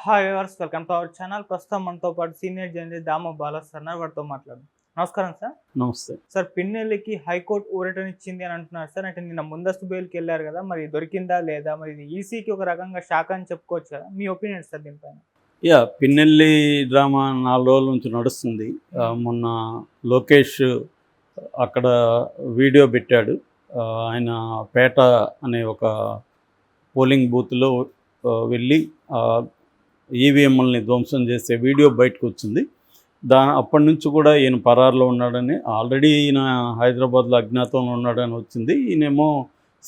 Hi viewers, welcome to our channel. ప్రస్తుతం మనతో పాటు సీనియర్ జర్నలిస్ట్ దామ బాలా సార్ వారితో మాట్లాడదాం. నమస్కారం సార్. నమస్తే. సార్, పిన్నెల్లికి హైకోర్టు ఊరటనిచ్చింది అని అంటున్నారు సార్. అంటే నిన్న ముందస్తు బెయిల్కి వెళ్ళారు కదా, మరి దొరికిందా లేదా? మరి ఇది ఈసీకి ఒక రకంగా షాక్ అని చెప్పుకోవచ్చు కదా, మీ ఒపీనియన్ సార్ దీనిపైన? పిన్నెల్లి డ్రామా 4 రోజుల నుంచి నడుస్తుంది. మొన్న లోకేష్ అక్కడ వీడియో పెట్టాడు. ఆయన పేట అనే ఒక పోలింగ్ బూత్లో వెళ్ళి ఈవీఎంలని ధ్వంసం చేసే వీడియో బయటకు వచ్చింది. అప్పటి నుంచి కూడా ఈయన పరారులో ఉన్నాడని, ఆల్రెడీ ఈయన హైదరాబాద్లో అజ్ఞాతంలో ఉన్నాడని వచ్చింది. ఈయనేమో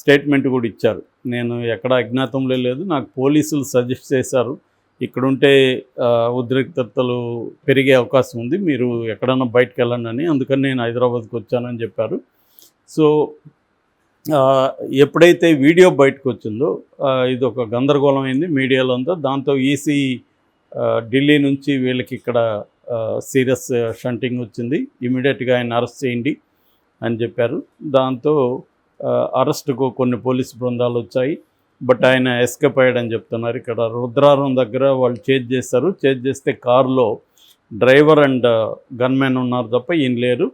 స్టేట్మెంట్ కూడా ఇచ్చారు, నేను ఎక్కడ అజ్ఞాతంలో లేదు, నాకు పోలీసులు సజెస్ట్ చేశారు ఇక్కడుంటే ఉద్రిక్తతలు పెరిగే అవకాశం ఉంది, మీరు ఎక్కడన్నా బయటకు వెళ్ళండి అని, అందుకని నేను హైదరాబాద్కి వచ్చానని చెప్పారు. సో ఎప్పుడైతే వీడియో బయటకు వచ్చిందో ఇది ఒక గందరగోళం అయింది మీడియాలో అంతా. దాంతో ఈసీ ఢిల్లీ నుంచి వీళ్ళకి ఇక్కడ సీరియస్ షంటింగ్ వచ్చింది, ఇమీడియట్గా ఆయన అరెస్ట్ చేయండి అని చెప్పారు. దాంతో అరెస్టుకు కొన్ని పోలీసు బృందాలు వచ్చాయి. బట్ ఆయన ఎస్కేప్ అయ్యాడని చెప్తున్నారు. ఇక్కడ రుద్రారం దగ్గర వాళ్ళు చేజ్ చేస్తారు. చేజ్ చేస్తే కారులో డ్రైవర్ అండ్ గన్మెన్ ఉన్నారు తప్ప ఈయన లేరు.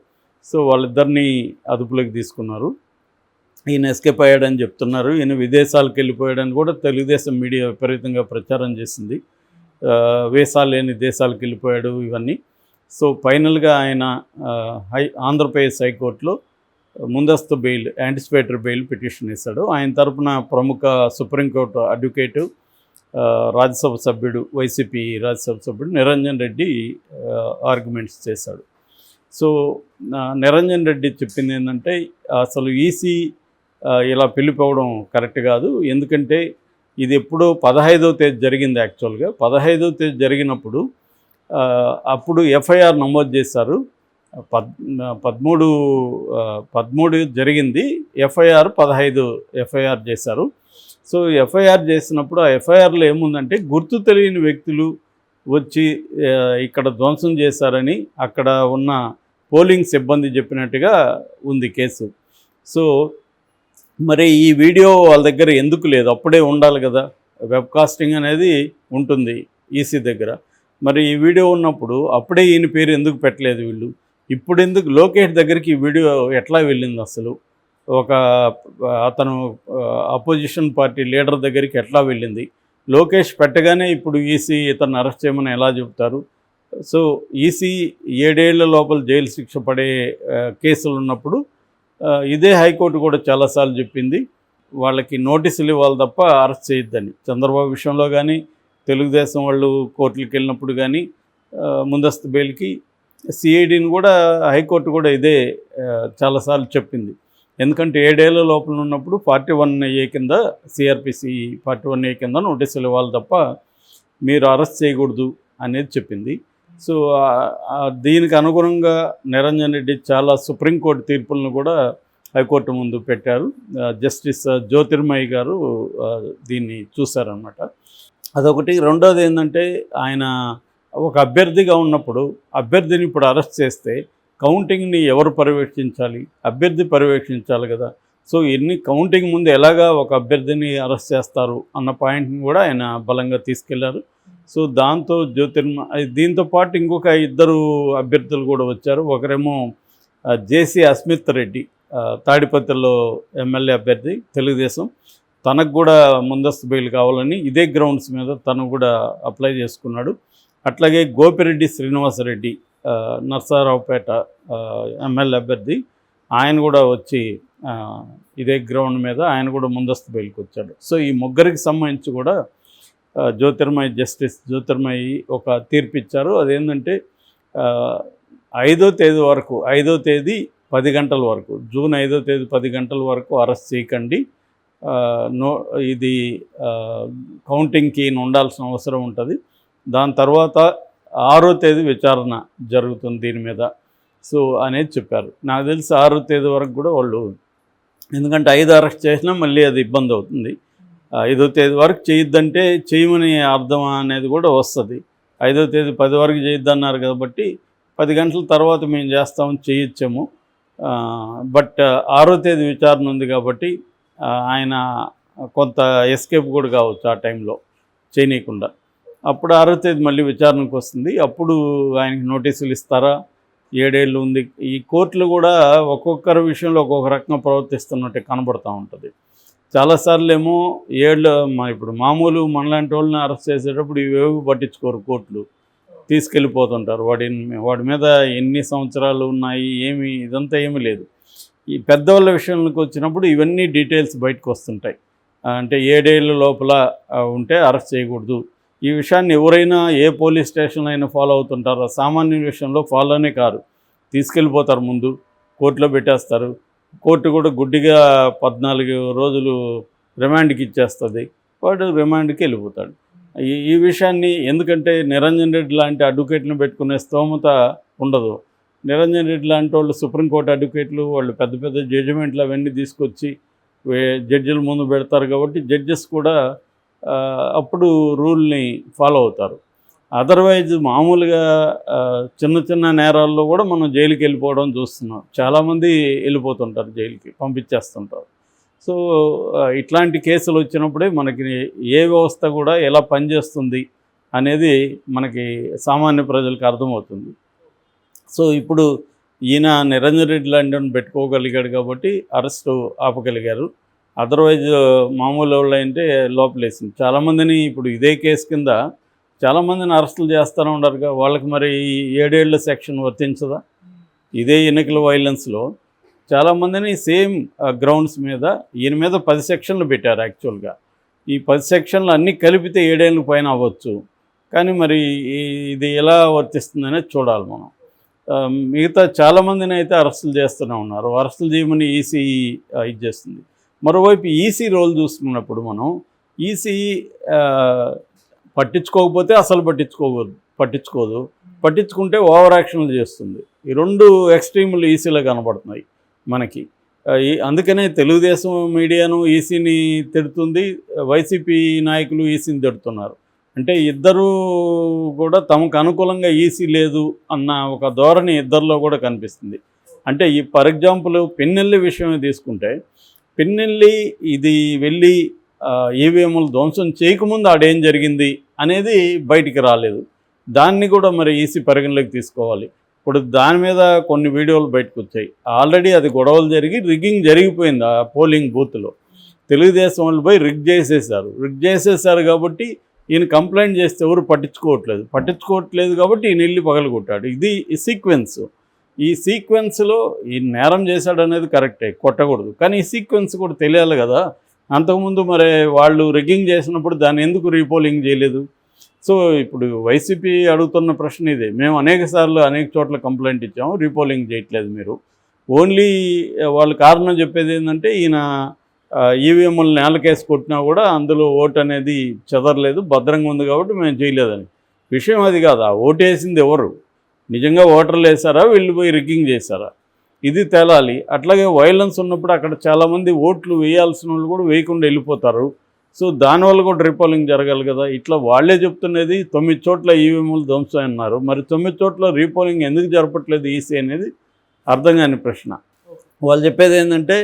సో వాళ్ళిద్దరినీ అదుపులోకి తీసుకున్నారు. ఈయన ఎస్కేప్ అయ్యాడని చెప్తున్నారు. ఈయన విదేశాలకు వెళ్ళిపోయాడని కూడా తెలుగుదేశం మీడియా విపరీతంగా ప్రచారం చేసింది. వీసా లేని దేశాలకు వెళ్ళిపోయాడు ఇవన్నీ. సో ఫైనల్గా ఆయన ఆంధ్రప్రదేశ్ హైకోర్టులో ముందస్తు బెయిల్, యాంటిసిపేటరీ బెయిల్ పిటిషన్ వేశాడు. ఆయన తరపున ప్రముఖ సుప్రీంకోర్టు అడ్వకేటు, రాజ్యసభ సభ్యుడు, వైసీపీ రాజ్యసభ సభ్యుడు నిరంజన్ రెడ్డి ఆర్గ్యుమెంట్స్ చేశాడు. సో నిరంజన్ రెడ్డి చెప్పింది ఏంటంటే, అసలు ఈసీ ఇలా పిలిపోవడం కరెక్ట్ కాదు, ఎందుకంటే ఇది ఎప్పుడో 15వ తేదీ జరిగింది. యాక్చువల్గా 15వ తేదీ జరిగినప్పుడు అప్పుడు ఎఫ్ఐఆర్ నమోదు చేశారు. 13 జరిగింది, ఎఫ్ఐఆర్ 15 ఎఫ్ఐఆర్ చేశారు. సో ఎఫ్ఐఆర్ చేసినప్పుడు ఆ ఎఫ్ఐఆర్లో ఏముందంటే, గుర్తు తెలియని వ్యక్తులు వచ్చి ఇక్కడ ధ్వంసం చేశారని అక్కడ ఉన్న పోలింగ్ సిబ్బంది చెప్పినట్టుగా ఉంది కేసు. సో మరి ఈ వీడియో వాళ్ళ దగ్గర ఎందుకు లేదు? అప్పుడే ఉండాలి కదా, వెబ్కాస్టింగ్ అనేది ఉంటుంది ఈసీ దగ్గర. మరి ఈ వీడియో ఉన్నప్పుడు అప్పుడే ఈయన పేరు ఎందుకు పెట్టలేదు వీళ్ళు? ఇప్పుడు ఎందుకు లోకేష్ దగ్గరికి ఈ వీడియో ఎట్లా వెళ్ళింది? అసలు అతను అపోజిషన్ పార్టీ లీడర్ దగ్గరికి ఎట్లా వెళ్ళింది? లోకేష్ పెట్టగానే ఇప్పుడు ఈసీ ఇతను అరెస్ట్ చేయమని ఎలా చెబుతారు? సో ఈసీ 7 ఏళ్ల లోపల జైలు శిక్ష పడే కేసులు ఉన్నప్పుడు ఇదే హైకోర్టు కూడా చాలాసార్లు చెప్పింది, వాళ్ళకి నోటీసులు ఇవ్వాలి తప్ప అరెస్ట్ చేయొద్దని. చంద్రబాబు విషయంలో కానీ, తెలుగుదేశం వాళ్ళు కోర్టులకు వెళ్ళినప్పుడు కానీ ముందస్తు బెయిల్కి సిఐడిని కూడా హైకోర్టు కూడా ఇదే చాలాసార్లు చెప్పింది. ఎందుకంటే 7 ఏళ్ల లోపల ఉన్నప్పుడు 41A కింద, సిఆర్పిసి 41A కింద నోటీసులు ఇవ్వాలి తప్ప మీరు అరెస్ట్ చేయకూడదు అనేది చెప్పింది. సో దీనికి అనుగుణంగా నిరంజన్ రెడ్డి చాలా సుప్రీంకోర్టు తీర్పులను కూడా హైకోర్టు ముందు పెట్టారు. జస్టిస్ జ్యోతిర్మయి గారు దీన్ని చూశారనమాట. అదొకటి. రెండోది ఏంటంటే, ఆయన ఒక అభ్యర్థిగా ఉన్నప్పుడు అభ్యర్థిని ఇప్పుడు అరెస్ట్ చేస్తే కౌంటింగ్ని ఎవరు పర్యవేక్షించాలి? అభ్యర్థి పర్యవేక్షించాలి కదా. సో కౌంటింగ్ ముందు ఎలాగా ఒక అభ్యర్థిని అరెస్ట్ చేస్తారు అన్న పాయింట్ని కూడా ఆయన బలంగా తీసుకెళ్లారు. సో దాంతో దీంతో పాటు ఇంకొక 2 అభ్యర్థులు కూడా వచ్చారు. ఒకరేమో జేసీ అస్మిత్ రెడ్డి, తాడిపత్రిలో ఎమ్మెల్యే అభ్యర్థి, తెలుగుదేశం. తనకు కూడా ముందస్తు బెయిల్ కావాలని ఇదే గ్రౌండ్స్ మీద తను కూడా అప్లై చేసుకున్నాడు. అట్లాగే గోపిరెడ్డి శ్రీనివాసరెడ్డి, నర్సారావుపేట ఎమ్మెల్యే అభ్యర్థి, ఆయన కూడా వచ్చి ఇదే గ్రౌండ్ మీద ఆయన కూడా ముందస్తు బెయిల్కి వచ్చాడు. సో ఈ ముగ్గురికి సంబంధించి కూడా జస్టిస్ జ్యోతిర్మయి ఒక తీర్పు ఇచ్చారు. అదేంటంటే 5వ తేదీ వరకు, 5వ తేదీ 10 గంటల వరకు, జూన్ 5వ తేదీ 10 గంటల వరకు అరెస్ట్ చేయకండి, ఇది కౌంటింగ్కి ఉండాల్సిన అవసరం ఉంటుంది. దాని తర్వాత 6వ తేదీ విచారణ జరుగుతుంది దీని మీద. సో అనేది చెప్పారు. నాకు తెలిసి 6వ తేదీ వరకు కూడా వాళ్ళు, ఎందుకంటే 5 అరెస్ట్ చేసినా మళ్ళీ అది ఇబ్బంది అవుతుంది. 5వ తేదీ వరకు చేయొద్దంటే చేయమని అర్థం అనేది కూడా వస్తుంది. 5వ తేదీ 10 వరకు చేయొద్దన్నారు కాబట్టి 10 గంటల తర్వాత మేము చేస్తామని చేయొచ్చాము. బట్ 6వ తేదీ విచారణ ఉంది కాబట్టి ఆయన కొంత ఎస్కేప్ కూడా కావచ్చు ఆ టైంలో చేయనీయకుండా. అప్పుడు 6వ తేదీ మళ్ళీ విచారణకు వస్తుంది. అప్పుడు ఆయనకి నోటీసులు ఇస్తారా, 7 ఏళ్ళు ఉంది. ఈ కోర్టులు కూడా ఒక్కొక్కరి విషయంలో ఒక్కొక్క రకంగా ప్రవర్తిస్తున్నట్టు కనబడుతూ ఉంటుంది. చాలాసార్లు ఏమో ఇప్పుడు మామూలు మనలాంటి వాళ్ళని అరెస్ట్ చేసేటప్పుడు ఇవేవి పట్టించుకోరు కోర్టులు, తీసుకెళ్ళిపోతుంటారు. వాడి మీద ఎన్ని సంవత్సరాలు ఉన్నాయి ఇదంతా ఏమీ లేదు. ఈ పెద్దవాళ్ళ విషయంలోకి వచ్చినప్పుడు ఇవన్నీ డీటెయిల్స్ బయటకు వస్తుంటాయి. అంటే 7 ఏళ్ళ లోపల ఉంటే అరెస్ట్ చేయకూడదు. ఈ విషయాన్ని ఎవరైనా ఏ పోలీస్ స్టేషన్లో అయినా ఫాలో అవుతుంటారో, సామాన్య విషయంలో ఫాలోనే కారు, తీసుకెళ్ళిపోతారు, ముందు కోర్టులో పెట్టేస్తారు. కోర్టు కూడా గుడ్డిగా 14 రోజులు రిమాండ్కి ఇచ్చేస్తుంది. వాడు రిమాండ్కి వెళ్ళిపోతాడు. ఈ విషయాన్ని ఎందుకంటే నిరంజన్ రెడ్డి లాంటి అడ్వకేట్లను పెట్టుకునే స్తోమత ఉండదు. నిరంజన్ రెడ్డి లాంటి వాళ్ళు సుప్రీంకోర్టు అడ్వకేట్లు, వాళ్ళు పెద్ద పెద్ద జడ్జిమెంట్లు అవన్నీ తీసుకొచ్చి జడ్జిల ముందు పెడతారు. కాబట్టి జడ్జెస్ కూడా అప్పుడు రూల్ని ఫాలో అవుతారు. అదర్వైజ్ మామూలుగా చిన్న చిన్న నేరాల్లో కూడా మనం జైలుకి వెళ్ళిపోవడం చూస్తున్నాం. చాలామంది వెళ్ళిపోతుంటారు, జైలుకి పంపించేస్తుంటారు. సో ఇట్లాంటి కేసులు వచ్చినప్పుడే మనకి ఏ వ్యవస్థ కూడా ఎలా పనిచేస్తుంది అనేది మనకి సామాన్య ప్రజలకు అర్థమవుతుంది. సో ఇప్పుడు ఈయన నిరంజన్ రెడ్డి లాంటి పెట్టుకోగలిగాడు కాబట్టి అరెస్టు ఆపగలిగారు. అదర్వైజ్ మామూలు వాళ్ళు అంటే లోపలేసింది. చాలామందిని ఇప్పుడు ఇదే కేసు కింద చాలామందిని అరెస్టులు చేస్తూనే ఉండరుగా, వాళ్ళకి మరి 7 ఏళ్ల సెక్షన్ వర్తించదా? ఇదే ఎన్నికల వైలెన్స్లో చాలామందిని సేమ్ గ్రౌండ్స్ మీద ఈయన మీద 10 సెక్షన్లు పెట్టారు. యాక్చువల్గా ఈ 10 సెక్షన్లు అన్నీ కలిపితే 7 ఏళ్ళ పైన అవ్వచ్చు. కానీ మరి ఇది ఎలా వర్తిస్తుందనేది చూడాలి మనం. మిగతా చాలామందిని అయితే అరెస్టులు చేస్తూనే ఉన్నారు. అరెస్టులు చేయమని ఈసీ ఇది చేస్తుంది. మరోవైపు ఈసీ రోల్ చూసుకున్నప్పుడు మనం ఈసీ పట్టించుకోకపోతే అసలు పట్టించుకోదు, పట్టించుకుంటే ఓవర్ యాక్షన్లు చేస్తుంది. ఈ 2 ఎక్స్ట్రీములు ఈసీలో కనబడుతున్నాయి మనకి. అందుకనే తెలుగుదేశం మీడియాను ఈసీని తిడుతుంది, వైసీపీ నాయకులు ఈసీని తిడుతున్నారు. అంటే ఇద్దరూ కూడా తమకు అనుకూలంగా ఈసీ లేదు అన్న ఒక ధోరణి ఇద్దరిలో కూడా కనిపిస్తుంది. అంటే ఫర్ ఎగ్జాంపుల్ పిన్నెల్లి విషయమే తీసుకుంటే, పిన్నెల్లి ఇది వెళ్ళి ఈవీఎంలు ధ్వంసం చేయకముందు ఆడేం జరిగింది అనేది బయటికి రాలేదు. దాన్ని కూడా మరి ఈసీ పరిగణలోకి తీసుకోవాలి. ఇప్పుడు దాని మీద కొన్ని వీడియోలు బయటకు వచ్చాయి. ఆల్రెడీ అది గొడవలు జరిగి రిగ్గింగ్ జరిగిపోయింది. ఆ పోలింగ్ బూత్లో తెలుగుదేశం వాళ్ళు పోయి రిగ్ చేసేసారు కాబట్టి ఈయన కంప్లైంట్ చేస్తే ఎవరు పట్టించుకోవట్లేదు కాబట్టి ఈయన వెళ్ళి పగలగొట్టాడు. ఇది సీక్వెన్స్. ఈ సీక్వెన్స్లో ఈ నేరం చేశాడు అనేది కరెక్టే, కొట్టకూడదు. కానీ ఈ సీక్వెన్స్ కూడా తెలియాలి కదా. అంతకుముందు మరి వాళ్ళు రిగ్గింగ్ చేసినప్పుడు దాన్ని ఎందుకు రీపోలింగ్ చేయలేదు? సో ఇప్పుడు వైసీపీ అడుగుతున్న ప్రశ్న ఇదే. మేము అనేక చోట్ల కంప్లైంట్ ఇచ్చాము, రీపోలింగ్ చేయట్లేదు మీరు. ఓన్లీ వాళ్ళు కారణం చెప్పేది ఏంటంటే ఈయన ఈవీఎంలు నేలకేసి కొట్టినా కూడా అందులో ఓటు అనేది చెదరలేదు, భద్రంగా ఉంది కాబట్టి మేము చేయలేదని. విషయం అది కాదు. ఆ ఓటు వేసింది ఎవరు? నిజంగా ఓటర్లు వేసారా, వీళ్ళు పోయి రిగ్గింగ్ చేశారా? ఇది తేలాలి. అట్లాగే వైలెన్స్ ఉన్నప్పుడు అక్కడ చాలామంది ఓట్లు వేయాల్సిన వాళ్ళు కూడా వేయకుండా వెళ్ళిపోతారు. సో దానివల్ల కూడా రీపోలింగ్ జరగాలి కదా. ఇట్లా వాళ్ళే చెప్తున్నది 9 చోట్ల ఈవీఎంలు ధ్వంసం అన్నారు. మరి 9 చోట్ల రీపోలింగ్ ఎందుకు జరపట్లేదు ఈసీ అనేది అర్థం కాని ప్రశ్న. వాళ్ళు చెప్పేది ఏంటంటే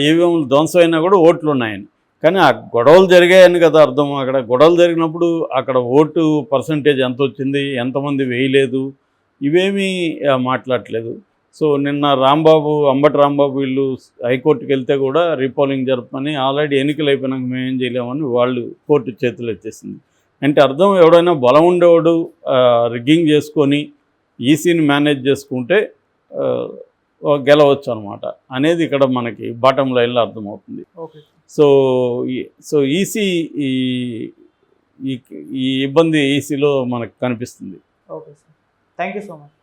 ఈవీఎంలు ధ్వంసం అయినా కూడా ఓట్లు ఉన్నాయని. కానీ ఆ గొడవలు జరిగాయని కదా అర్థం. అక్కడ గొడవలు జరిగినప్పుడు అక్కడ ఓటు పర్సంటేజ్ ఎంత వచ్చింది, ఎంతమంది వేయలేదు, ఇవేమీ మాట్లాడలేదు. సో నిన్న అంబటి రాంబాబు వీళ్ళు హైకోర్టుకి వెళ్తే కూడా రీపోలింగ్ జరపమని, ఆల్రెడీ ఎన్నికలు అయిపోయినాక మేమేం చేయలేమని వాళ్ళు కోర్టు చేతులు ఎత్తేసింది. అంటే అర్థం ఎవడైనా బలం ఉండేవాడు రిగ్గింగ్ చేసుకొని ఈసీని మేనేజ్ చేసుకుంటే గెలవచ్చు అనమాట అనేది ఇక్కడ మనకి బాటం లైన్లో అర్థమవుతుంది. సో ఈసీ ఈ ఇబ్బంది ఈసీలో మనకు కనిపిస్తుంది. Okay sir, thank you so much.